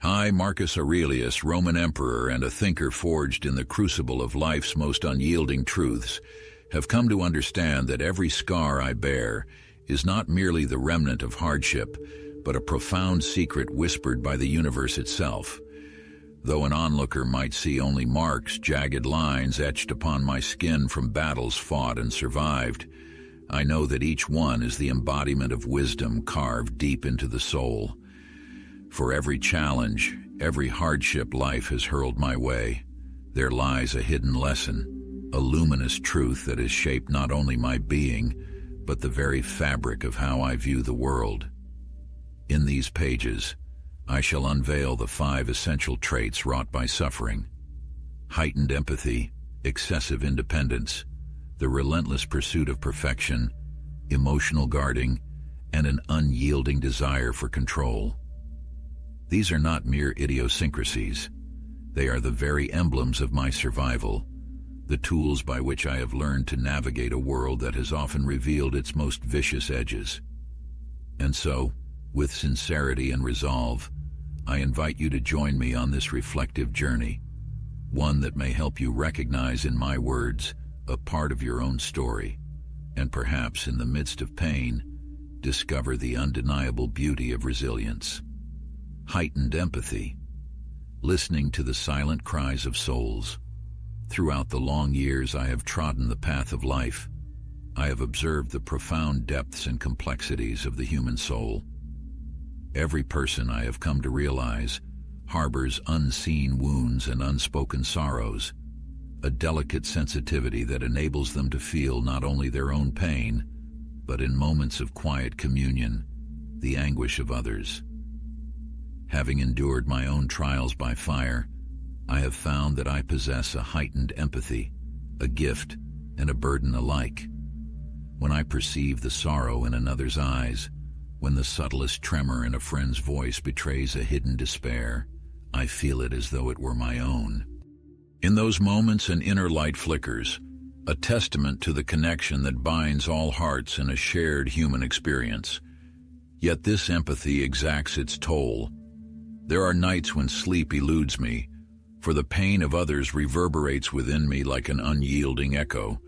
I, Marcus Aurelius, Roman emperor and a thinker forged in the crucible of life's most unyielding truths, have come to understand that every scar I bear is not merely the remnant of hardship, but a profound secret whispered by the universe itself. Though an onlooker might see only marks, jagged lines etched upon my skin from battles fought and survived, I know that each one is the embodiment of wisdom carved deep into the soul. For every challenge, every hardship life has hurled my way, there lies a hidden lesson, a luminous truth that has shaped not only my being, but the very fabric of how I view the world. In these pages, I shall unveil the 5 essential traits wrought by suffering: heightened empathy, excessive independence, the relentless pursuit of perfection, emotional guarding, and an unyielding desire for control. These are not mere idiosyncrasies. They are the very emblems of my survival, the tools by which I have learned to navigate a world that has often revealed its most vicious edges. And so, with sincerity and resolve, I invite you to join me on this reflective journey, one that may help you recognize in my words a part of your own story, and perhaps in the midst of pain, discover the undeniable beauty of resilience. Heightened empathy, listening to the silent cries of souls. Throughout the long years I have trodden the path of life, I have observed the profound depths and complexities of the human soul. Every person, I have come to realize, harbors unseen wounds and unspoken sorrows, a delicate sensitivity that enables them to feel not only their own pain, but in moments of quiet communion, the anguish of others. Having endured my own trials by fire, I have found that I possess a heightened empathy, a gift and a burden alike. When I perceive the sorrow in another's eyes, when the subtlest tremor in a friend's voice betrays a hidden despair, I feel it as though it were my own. In those moments an inner light flickers, a testament to the connection that binds all hearts in a shared human experience. Yet this empathy exacts its toll. There are nights when sleep eludes me, for the pain of others reverberates within me like an unyielding echo.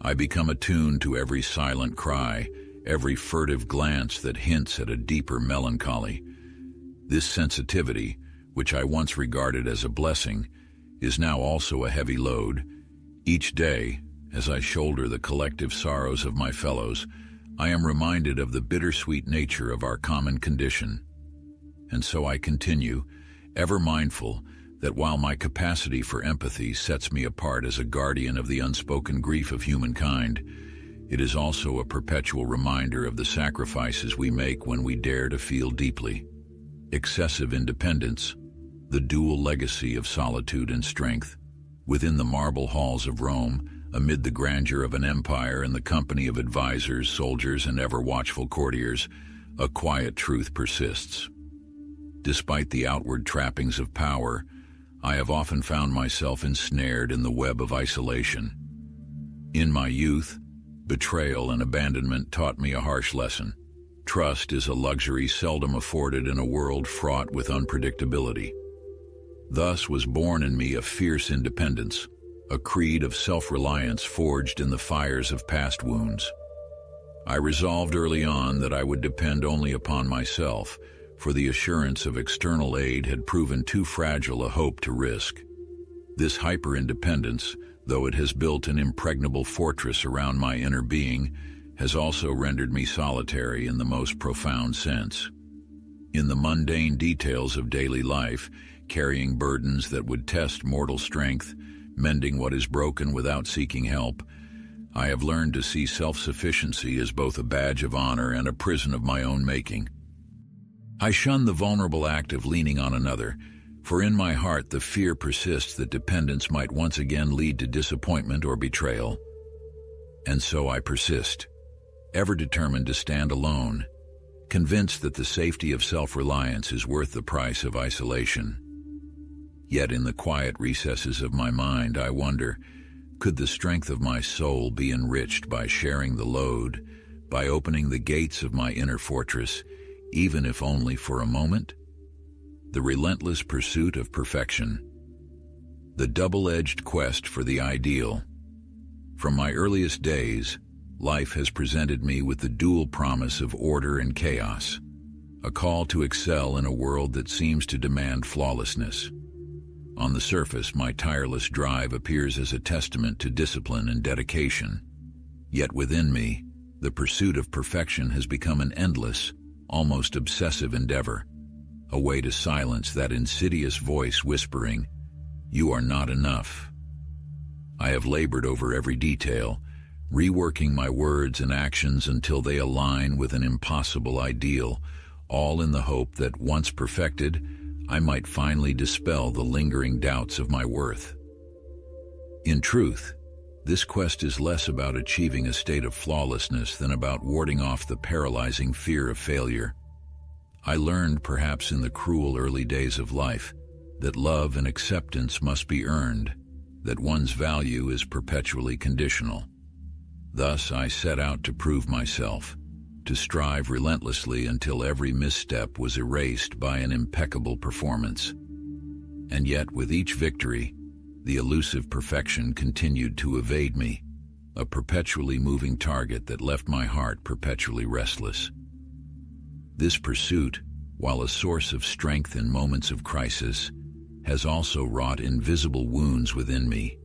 I become attuned to every silent cry, every furtive glance that hints at a deeper melancholy. This sensitivity, which I once regarded as a blessing, is now also a heavy load. Each day, as I shoulder the collective sorrows of my fellows, I am reminded of the bittersweet nature of our common condition. And so I continue, ever mindful that while my capacity for empathy sets me apart as a guardian of the unspoken grief of humankind, it is also a perpetual reminder of the sacrifices we make when we dare to feel deeply. Excessive independence, the dual legacy of solitude and strength. Within the marble halls of Rome, amid the grandeur of an empire and the company of advisors, soldiers, and ever-watchful courtiers, a quiet truth persists. Despite the outward trappings of power, I have often found myself ensnared in the web of isolation. In my youth, betrayal and abandonment taught me a harsh lesson. Trust is a luxury seldom afforded in a world fraught with unpredictability. Thus was born in me a fierce independence, a creed of self-reliance forged in the fires of past wounds. I resolved early on that I would depend only upon myself, for the assurance of external aid had proven too fragile a hope to risk. This hyper-independence, though it has built an impregnable fortress around my inner being, has also rendered me solitary in the most profound sense. In the mundane details of daily life, carrying burdens that would test mortal strength, mending what is broken without seeking help, I have learned to see self-sufficiency as both a badge of honor and a prison of my own making. I shun the vulnerable act of leaning on another, for in my heart the fear persists that dependence might once again lead to disappointment or betrayal. And so I persist, ever determined to stand alone, convinced that the safety of self-reliance is worth the price of isolation. Yet in the quiet recesses of my mind I wonder, could the strength of my soul be enriched by sharing the load, by opening the gates of my inner fortress, even if only for a moment? the relentless pursuit of perfection. The double-edged quest for the ideal. From my earliest days, life has presented me with the dual promise of order and chaos, a call to excel in a world that seems to demand flawlessness. On the surface, my tireless drive appears as a testament to discipline and dedication. Yet within me, the pursuit of perfection has become an endless, almost obsessive endeavor, a way to silence that insidious voice whispering, "You are not enough." I have labored over every detail, reworking my words and actions until they align with an impossible ideal, all in the hope that, once perfected, I might finally dispel the lingering doubts of my worth. In truth, this quest is less about achieving a state of flawlessness than about warding off the paralyzing fear of failure. I learned, perhaps in the cruel early days of life, that love and acceptance must be earned, that one's value is perpetually conditional. Thus, I set out to prove myself, to strive relentlessly until every misstep was erased by an impeccable performance. And yet, with each victory, the elusive perfection continued to evade me, a perpetually moving target that left my heart perpetually restless. This pursuit, while a source of strength in moments of crisis, has also wrought invisible wounds within me,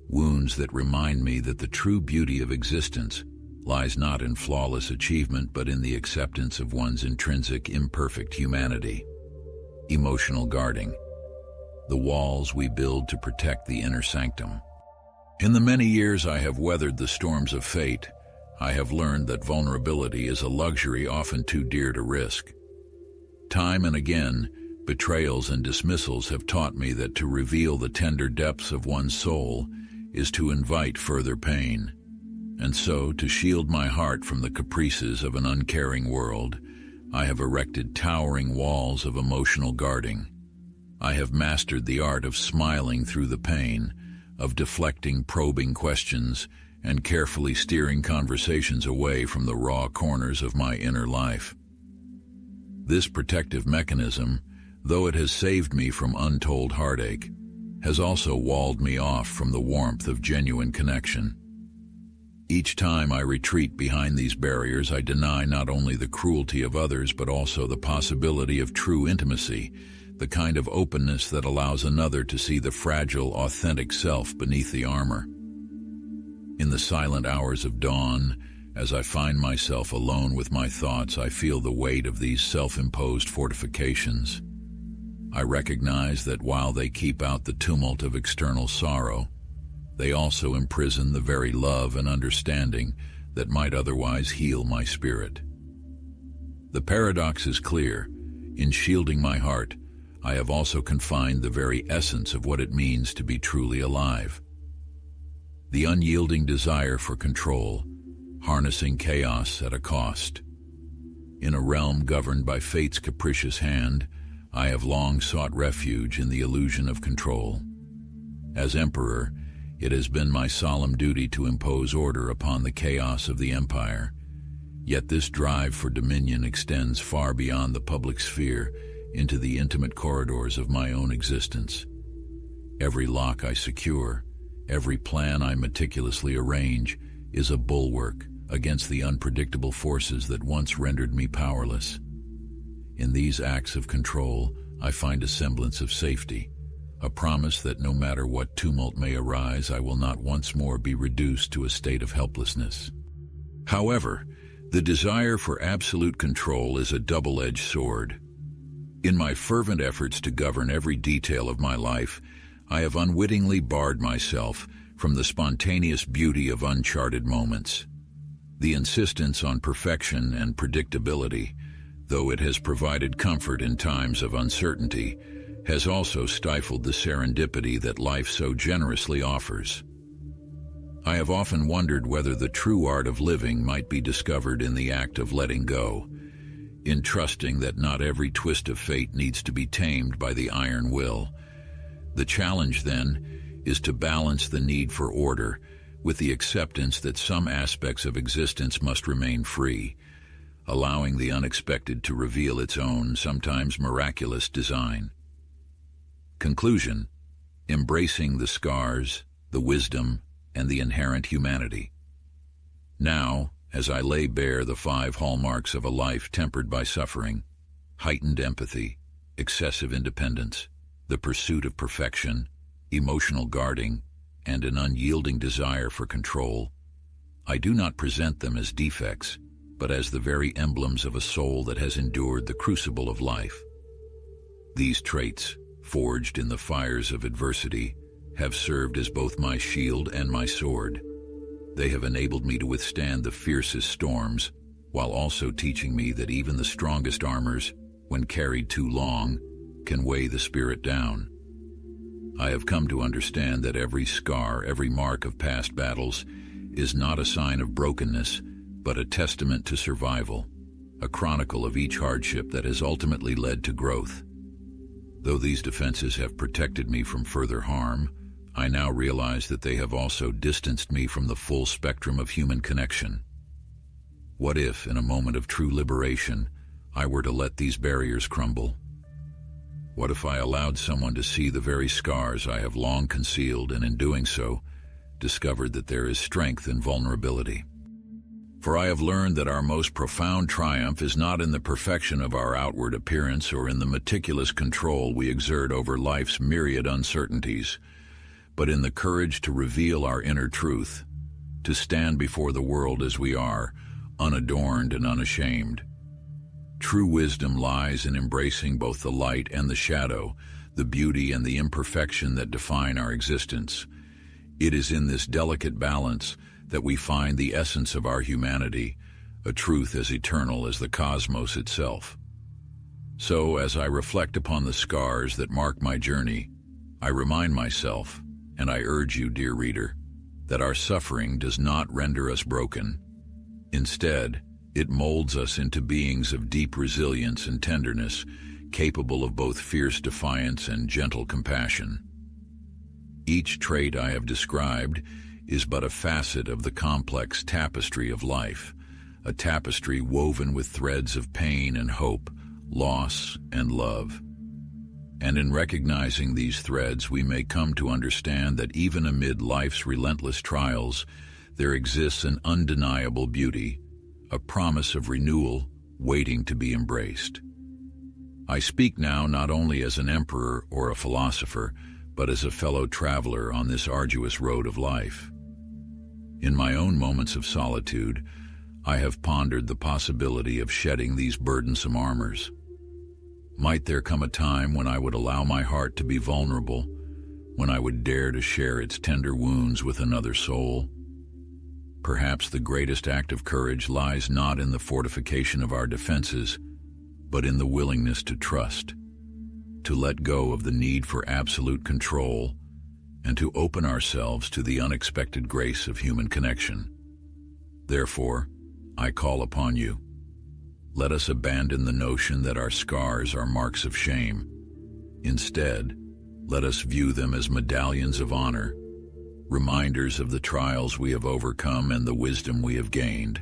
wounds that remind me that the true beauty of existence lies not in flawless achievement but in the acceptance of one's intrinsic imperfect humanity. Emotional guarding. The walls we build to protect the inner sanctum. In the many years I have weathered the storms of fate, I have learned that vulnerability is a luxury often too dear to risk. Time and again, betrayals and dismissals have taught me that to reveal the tender depths of one's soul is to invite further pain. And so, to shield my heart from the caprices of an uncaring world, I have erected towering walls of emotional guarding. I have mastered the art of smiling through the pain, of deflecting probing questions, and carefully steering conversations away from the raw corners of my inner life. This protective mechanism, though it has saved me from untold heartache, has also walled me off from the warmth of genuine connection. Each time I retreat behind these barriers, I deny not only the cruelty of others but also the possibility of true intimacy, the kind of openness that allows another to see the fragile, authentic self beneath the armor. In the silent hours of dawn, as I find myself alone with my thoughts, I feel the weight of these self-imposed fortifications. I recognize that while they keep out the tumult of external sorrow, they also imprison the very love and understanding that might otherwise heal my spirit. The paradox is clear. In shielding my heart, I have also confined the very essence of what it means to be truly alive. The unyielding desire for control, harnessing chaos at a cost. In a realm governed by fate's capricious hand, I have long sought refuge in the illusion of control. As emperor, it has been my solemn duty to impose order upon the chaos of the empire. Yet this drive for dominion extends far beyond the public sphere into the intimate corridors of my own existence. Every lock I secure, every plan I meticulously arrange, is a bulwark against the unpredictable forces that once rendered me powerless. In these acts of control, I find a semblance of safety, a promise that no matter what tumult may arise, I will not once more be reduced to a state of helplessness. However, the desire for absolute control is a double-edged sword. In my fervent efforts to govern every detail of my life, I have unwittingly barred myself from the spontaneous beauty of uncharted moments. The insistence on perfection and predictability, though it has provided comfort in times of uncertainty, has also stifled the serendipity that life so generously offers. I have often wondered whether the true art of living might be discovered in the act of letting go, in trusting that not every twist of fate needs to be tamed by the iron will. The challenge, then, is to balance the need for order with the acceptance that some aspects of existence must remain free, allowing the unexpected to reveal its own, sometimes miraculous design. Conclusion: embracing the scars, the wisdom, and the inherent humanity. Now, as I lay bare the 5 hallmarks of a life tempered by suffering, heightened empathy, excessive independence, the pursuit of perfection, emotional guarding, and an unyielding desire for control, I do not present them as defects, but as the very emblems of a soul that has endured the crucible of life. These traits, forged in the fires of adversity, have served as both my shield and my sword. They have enabled me to withstand the fiercest storms, while also teaching me that even the strongest armors, when carried too long, can weigh the spirit down. I have come to understand that every scar, every mark of past battles, is not a sign of brokenness, but a testament to survival, a chronicle of each hardship that has ultimately led to growth. Though these defenses have protected me from further harm, I now realize that they have also distanced me from the full spectrum of human connection. What if, in a moment of true liberation, I were to let these barriers crumble? What if I allowed someone to see the very scars I have long concealed, and in doing so, discovered that there is strength in vulnerability? For I have learned that our most profound triumph is not in the perfection of our outward appearance or in the meticulous control we exert over life's myriad uncertainties, but in the courage to reveal our inner truth, to stand before the world as we are, unadorned and unashamed. True wisdom lies in embracing both the light and the shadow, the beauty and the imperfection that define our existence. It is in this delicate balance that we find the essence of our humanity, a truth as eternal as the cosmos itself. So, as I reflect upon the scars that mark my journey, I remind myself, and I urge you, dear reader, that our suffering does not render us broken. Instead, it molds us into beings of deep resilience and tenderness, capable of both fierce defiance and gentle compassion. Each trait I have described is but a facet of the complex tapestry of life, a tapestry woven with threads of pain and hope, loss and love. And in recognizing these threads, we may come to understand that even amid life's relentless trials, there exists an undeniable beauty, a promise of renewal waiting to be embraced. I speak now not only as an emperor or a philosopher, but as a fellow traveler on this arduous road of life. In my own moments of solitude, I have pondered the possibility of shedding these burdensome armors. Might there come a time when I would allow my heart to be vulnerable, when I would dare to share its tender wounds with another soul? Perhaps the greatest act of courage lies not in the fortification of our defenses, but in the willingness to trust, to let go of the need for absolute control, and to open ourselves to the unexpected grace of human connection. Therefore, I call upon you. Let us abandon the notion that our scars are marks of shame. Instead, let us view them as medallions of honor, reminders of the trials we have overcome and the wisdom we have gained.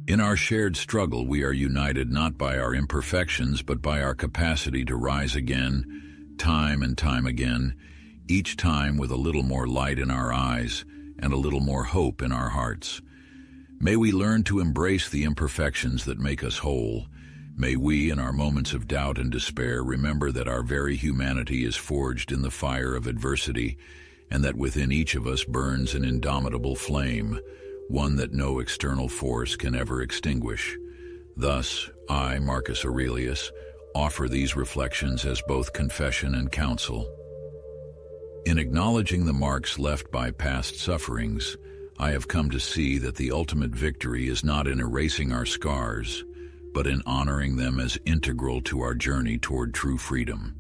In our shared struggle, we are united not by our imperfections, but by our capacity to rise again, time and time again, each time with a little more light in our eyes and a little more hope in our hearts. May we learn to embrace the imperfections that make us whole. May we, in our moments of doubt and despair, remember that our very humanity is forged in the fire of adversity, and that within each of us burns an indomitable flame, one that no external force can ever extinguish. Thus, I, Marcus Aurelius, offer these reflections as both confession and counsel. In acknowledging the marks left by past sufferings, I have come to see that the ultimate victory is not in erasing our scars, but in honoring them as integral to our journey toward true freedom.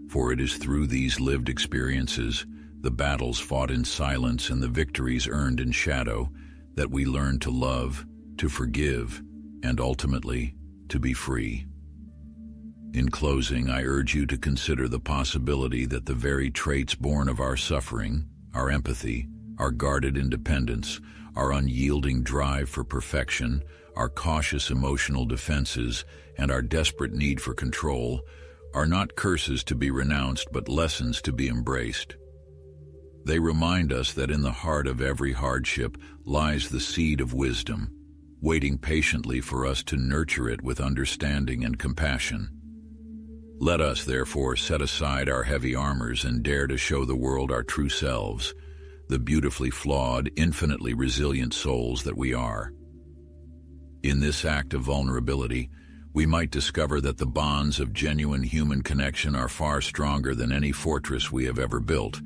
For it is through these lived experiences, the battles fought in silence and the victories earned in shadow, that we learn to love, to forgive, and ultimately, to be free. In closing, I urge you to consider the possibility that the very traits born of our suffering, our empathy, our guarded independence, our unyielding drive for perfection, our cautious emotional defenses, and our desperate need for control are not curses to be renounced but lessons to be embraced. They remind us that in the heart of every hardship lies the seed of wisdom, waiting patiently for us to nurture it with understanding and compassion. Let us, therefore, set aside our heavy armors and dare to show the world our true selves, the beautifully flawed, infinitely resilient souls that we are. In this act of vulnerability, we might discover that the bonds of genuine human connection are far stronger than any fortress we have ever built,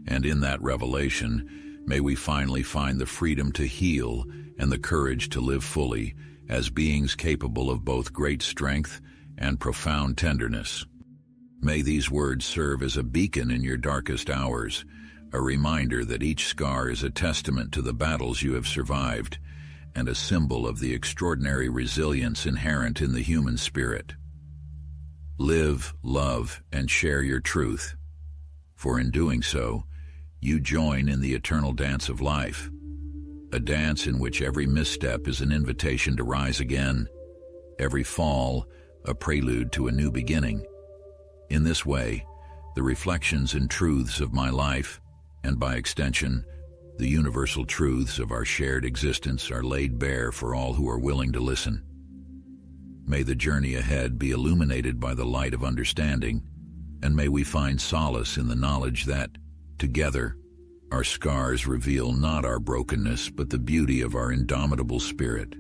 and in that revelation, may we finally find the freedom to heal and the courage to live fully as beings capable of both great strength and profound tenderness. May these words serve as a beacon in your darkest hours, a reminder that each scar is a testament to the battles you have survived, and a symbol of the extraordinary resilience inherent in the human spirit. Live, love, and share your truth, for in doing so, you join in the eternal dance of life, a dance in which every misstep is an invitation to rise again, every fall a prelude to a new beginning. In this way, the reflections and truths of my life, and by extension, the universal truths of our shared existence are laid bare for all who are willing to listen. May the journey ahead be illuminated by the light of understanding, and may we find solace in the knowledge that, together, our scars reveal not our brokenness but the beauty of our indomitable spirit.